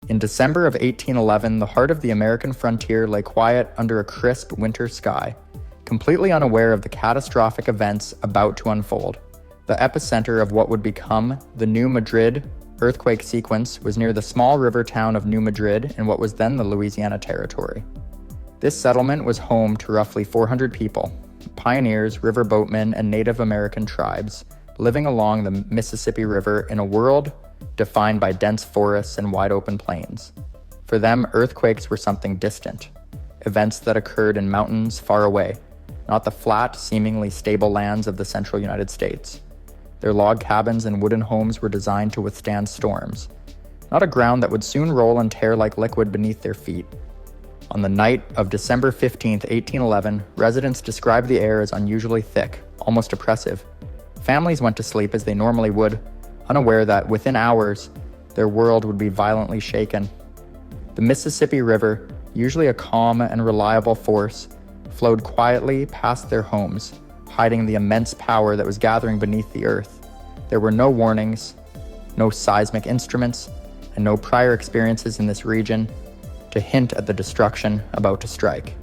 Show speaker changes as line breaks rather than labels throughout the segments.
In December of 1811, the heart of the American frontier lay quiet under a crisp winter sky, completely unaware of the catastrophic events about to unfold. The epicenter of what would become the New Madrid Earthquake sequence was near the small river town of New Madrid in what was then the Louisiana Territory. This settlement was home to roughly 400 people, pioneers, riverboatmen, and Native American tribes, living along the Mississippi River in a world defined by dense forests and wide-open plains. For them, earthquakes were something distant, events that occurred in mountains far away, not the flat, seemingly stable lands of the central United States. Their log cabins and wooden homes were designed to withstand storms, not a ground that would soon roll and tear like liquid beneath their feet. On the night of December 15, 1811, residents described the air as unusually thick, almost oppressive. Families went to sleep as they normally would, unaware that within hours, their world would be violently shaken. The Mississippi River, usually a calm and reliable force, flowed quietly past their homes, hiding the immense power that was gathering beneath the earth. There were no warnings, no seismic instruments, and no prior experiences in this region to hint at the destruction about to strike.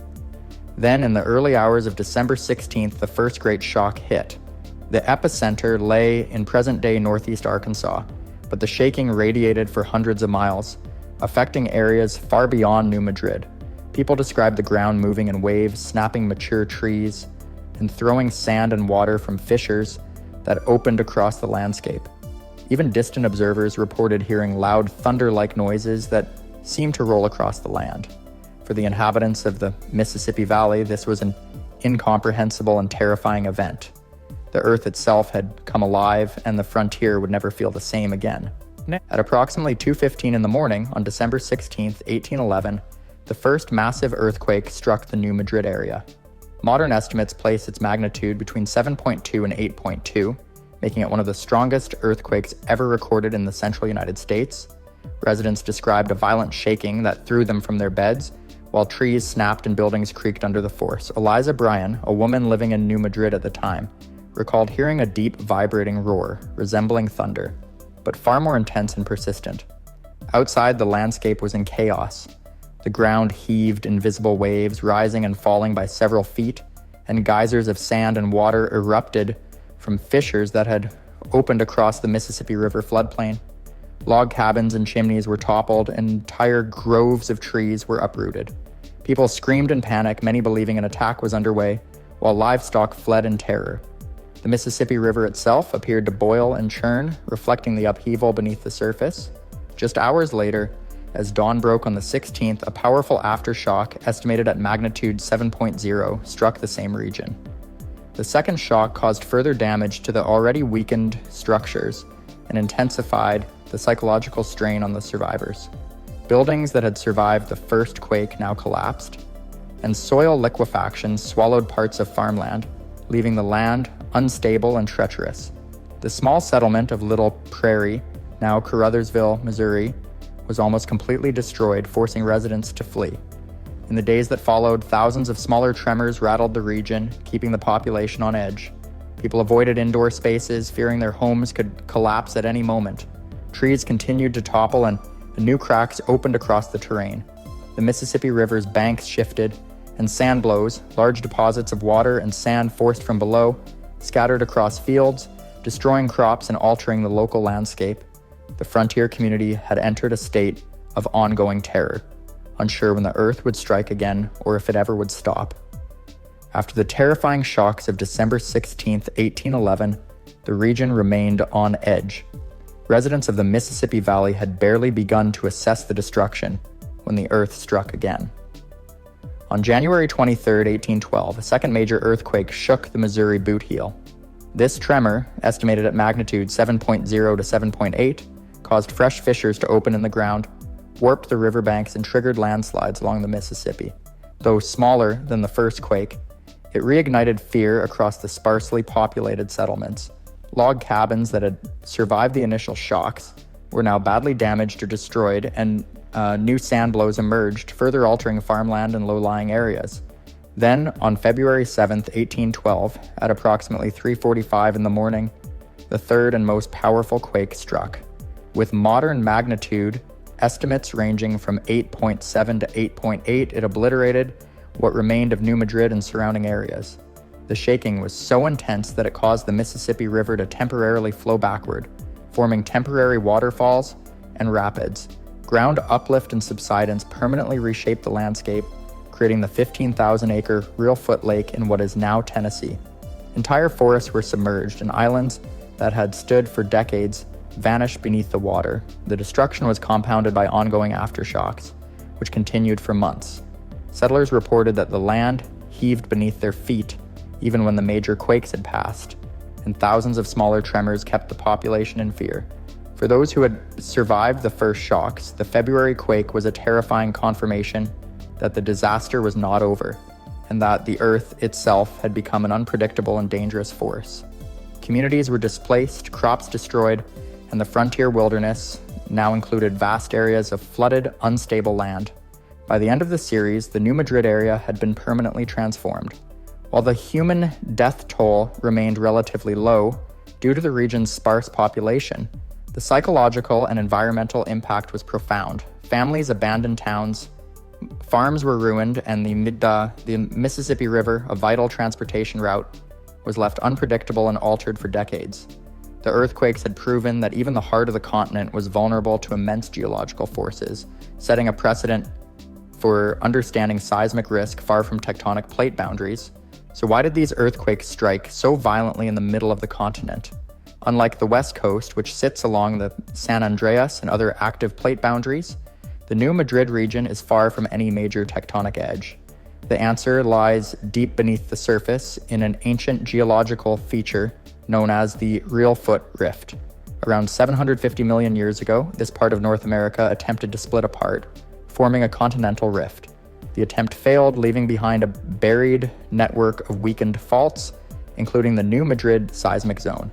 Then, in the early hours of December 16th, the first great shock hit. The epicenter lay in present-day northeast Arkansas, but the shaking radiated for hundreds of miles, affecting areas far beyond New Madrid. People described the ground moving in waves, snapping mature trees, and throwing sand and water from fissures that opened across the landscape. Even distant observers reported hearing loud thunder-like noises that seemed to roll across the land. For the inhabitants of the Mississippi Valley, this was an incomprehensible and terrifying event. The earth itself had come alive, and the frontier would never feel the same again. At approximately 2:15 in the morning on December 16, 1811, the first massive earthquake struck the New Madrid area. Modern estimates place its magnitude between 7.2 and 8.2, making it one of the strongest earthquakes ever recorded in the central United States. Residents described a violent shaking that threw them from their beds, while trees snapped and buildings creaked under the force. Eliza Bryan, a woman living in New Madrid at the time, recalled hearing a deep, vibrating roar, resembling thunder, but far more intense and persistent. Outside, the landscape was in chaos. The ground heaved in visible waves, rising and falling by several feet, and geysers of sand and water erupted from fissures that had opened across the Mississippi River floodplain. Log cabins and chimneys were toppled, and entire groves of trees were uprooted. People screamed in panic, many believing an attack was underway, while livestock fled in terror. The Mississippi River itself appeared to boil and churn, reflecting the upheaval beneath the surface. Just hours later, as dawn broke on the 16th, a powerful aftershock, estimated at magnitude 7.0, struck the same region. The second shock caused further damage to the already weakened structures and intensified the psychological strain on the survivors. Buildings that had survived the first quake now collapsed, and soil liquefaction swallowed parts of farmland, leaving the land unstable and treacherous. The small settlement of Little Prairie, now Caruthersville, Missouri, was almost completely destroyed, forcing residents to flee. In the days that followed, thousands of smaller tremors rattled the region, keeping the population on edge. People avoided indoor spaces, fearing their homes could collapse at any moment. Trees continued to topple, and new cracks opened across the terrain. The Mississippi River's banks shifted, and sand blows, large deposits of water and sand forced from below, scattered across fields, destroying crops and altering the local landscape. The frontier community had entered a state of ongoing terror, unsure when the earth would strike again or if it ever would stop. After the terrifying shocks of December 16, 1811, the region remained on edge. Residents of the Mississippi Valley had barely begun to assess the destruction when the earth struck again. On January 23, 1812, a second major earthquake shook the Missouri boot heel. This tremor, estimated at magnitude 7.0 to 7.8, caused fresh fissures to open in the ground, warped the riverbanks, and triggered landslides along the Mississippi. Though smaller than the first quake, it reignited fear across the sparsely populated settlements. Log cabins that had survived the initial shocks were now badly damaged or destroyed, and new sand blows emerged, further altering farmland and low-lying areas. Then, on February 7, 1812, at approximately 3:45 in the morning, the third and most powerful quake struck. With modern magnitude estimates ranging from 8.7 to 8.8, it obliterated what remained of New Madrid and surrounding areas. The shaking was so intense that it caused the Mississippi River to temporarily flow backward, forming temporary waterfalls and rapids. Ground uplift and subsidence permanently reshaped the landscape, creating the 15,000-acre Reelfoot Lake in what is now Tennessee. Entire forests were submerged, and islands that had stood for decades vanished beneath the water. The destruction was compounded by ongoing aftershocks, which continued for months. Settlers reported that the land heaved beneath their feet even when the major quakes had passed, and thousands of smaller tremors kept the population in fear. For those who had survived the first shocks, the February quake was a terrifying confirmation that the disaster was not over, and that the Earth itself had become an unpredictable and dangerous force. Communities were displaced, crops destroyed, and the frontier wilderness now included vast areas of flooded, unstable land. By the end of the series, the New Madrid area had been permanently transformed. While the human death toll remained relatively low due to the region's sparse population, the psychological and environmental impact was profound. Families abandoned towns, farms were ruined, and the Mississippi River, a vital transportation route, was left unpredictable and altered for decades. The earthquakes had proven that even the heart of the continent was vulnerable to immense geological forces, setting a precedent for understanding seismic risk far from tectonic plate boundaries. So why did these earthquakes strike so violently in the middle of the continent? Unlike the West Coast, which sits along the San Andreas and other active plate boundaries, the New Madrid region is far from any major tectonic edge. The answer lies deep beneath the surface in an ancient geological feature known as the Reelfoot Rift. Around 750 million years ago, this part of North America attempted to split apart, forming a continental rift. The attempt failed, leaving behind a buried network of weakened faults, including the New Madrid seismic zone.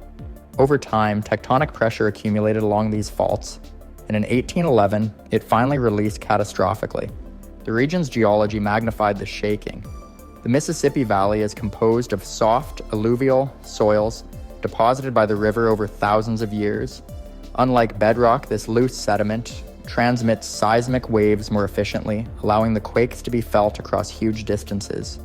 Over time, tectonic pressure accumulated along these faults, and in 1811, it finally released catastrophically. The region's geology magnified the shaking. The Mississippi Valley is composed of soft, alluvial soils deposited by the river over thousands of years. Unlike bedrock, this loose sediment transmits seismic waves more efficiently, allowing the quakes to be felt across huge distances.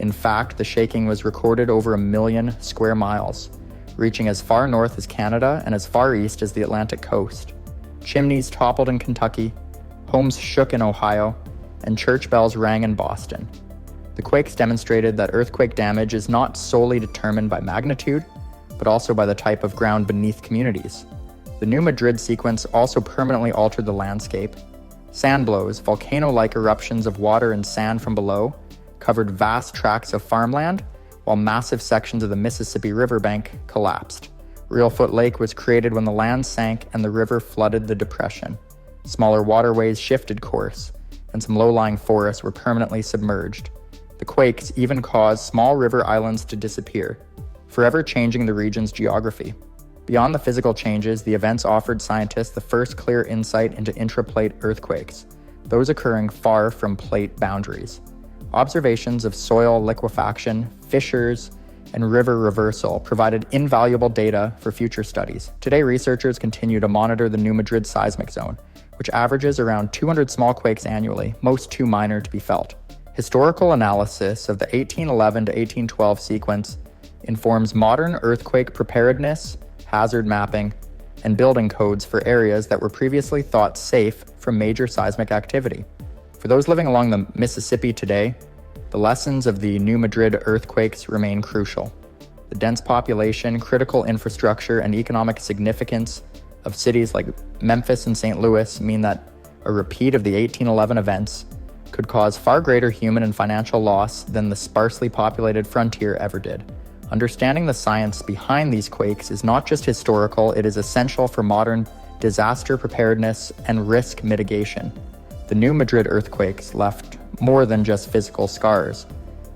In fact, the shaking was recorded over 1 million square miles, reaching as far north as Canada and as far east as the Atlantic coast. Chimneys toppled in Kentucky, homes shook in Ohio, and church bells rang in Boston. The quakes demonstrated that earthquake damage is not solely determined by magnitude, but also by the type of ground beneath communities. The New Madrid sequence also permanently altered the landscape. Sand blows, volcano-like eruptions of water and sand from below, covered vast tracts of farmland, while massive sections of the Mississippi riverbank collapsed. Reelfoot Lake was created when the land sank and the river flooded the depression. Smaller waterways shifted course, and some low-lying forests were permanently submerged. The quakes even caused small river islands to disappear, forever changing the region's geography. Beyond the physical changes, the events offered scientists the first clear insight into intraplate earthquakes, those occurring far from plate boundaries. Observations of soil liquefaction, fissures, and river reversal provided invaluable data for future studies. Today, researchers continue to monitor the New Madrid seismic zone, which averages around 200 small quakes annually, most too minor to be felt. Historical analysis of the 1811 to 1812 sequence informs modern earthquake preparedness, hazard mapping, and building codes for areas that were previously thought safe from major seismic activity. For those living along the Mississippi today, the lessons of the New Madrid earthquakes remain crucial. The dense population, critical infrastructure, and economic significance of cities like Memphis and St. Louis mean that a repeat of the 1811 events could cause far greater human and financial loss than the sparsely populated frontier ever did. Understanding the science behind these quakes is not just historical, it is essential for modern disaster preparedness and risk mitigation. The New Madrid earthquakes left more than just physical scars.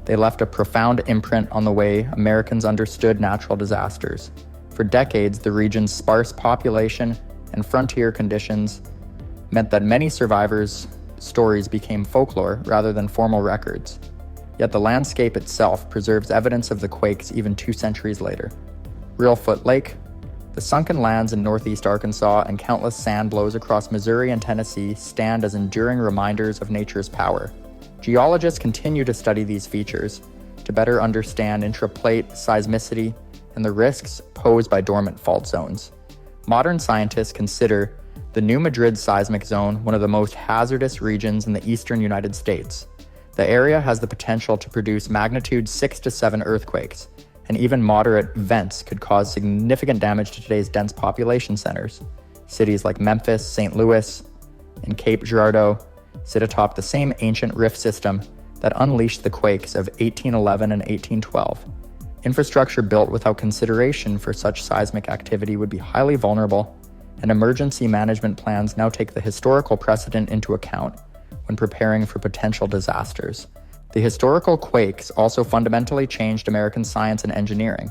They left a profound imprint on the way Americans understood natural disasters. For decades, the region's sparse population and frontier conditions meant that many survivors' stories became folklore rather than formal records. Yet the landscape itself preserves evidence of the quakes even 2 centuries later. Reelfoot Lake, The sunken lands in northeast Arkansas and countless sand blows across Missouri and Tennessee stand as enduring reminders of nature's power. Geologists continue to study these features to better understand intraplate seismicity and the risks posed by dormant fault zones. Modern scientists consider the New Madrid seismic zone one of the most hazardous regions in the eastern United States. The area has the potential to produce magnitude 6 to 7 earthquakes, and even moderate vents could cause significant damage to today's dense population centers. Cities like Memphis, St. Louis, and Cape Girardeau sit atop the same ancient rift system that unleashed the quakes of 1811 and 1812. Infrastructure built without consideration for such seismic activity would be highly vulnerable, and emergency management plans now take the historical precedent into account when preparing for potential disasters. The historical quakes also fundamentally changed American science and engineering.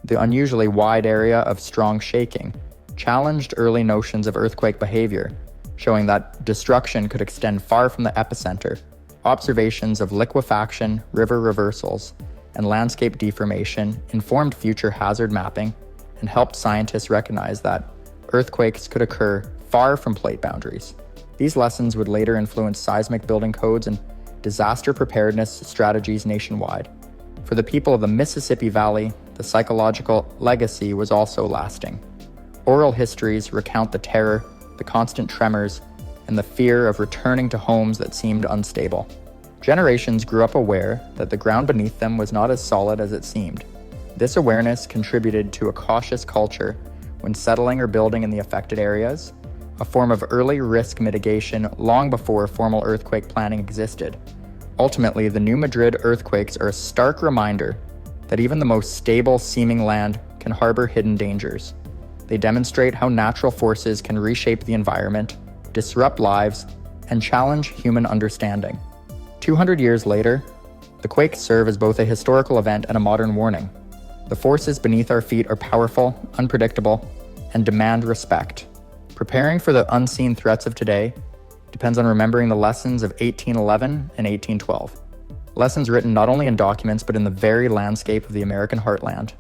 The unusually wide area of strong shaking challenged early notions of earthquake behavior, showing that destruction could extend far from the epicenter. Observations of liquefaction, river reversals, and landscape deformation informed future hazard mapping and helped scientists recognize that earthquakes could occur far from plate boundaries. These lessons would later influence seismic building codes and disaster preparedness strategies nationwide. For the people of the Mississippi Valley, the psychological legacy was also lasting. Oral histories recount the terror, the constant tremors, and the fear of returning to homes that seemed unstable. Generations grew up aware that the ground beneath them was not as solid as it seemed. This awareness contributed to a cautious culture when settling or building in the affected areas, a form of early risk mitigation long before formal earthquake planning existed. Ultimately, the New Madrid earthquakes are a stark reminder that even the most stable seeming land can harbor hidden dangers. They demonstrate how natural forces can reshape the environment, disrupt lives, and challenge human understanding. 200 years later, the quakes serve as both a historical event and a modern warning. The forces beneath our feet are powerful, unpredictable, and demand respect. Preparing for the unseen threats of today depends on remembering the lessons of 1811 and 1812. Lessons written not only in documents but in the very landscape of the American heartland.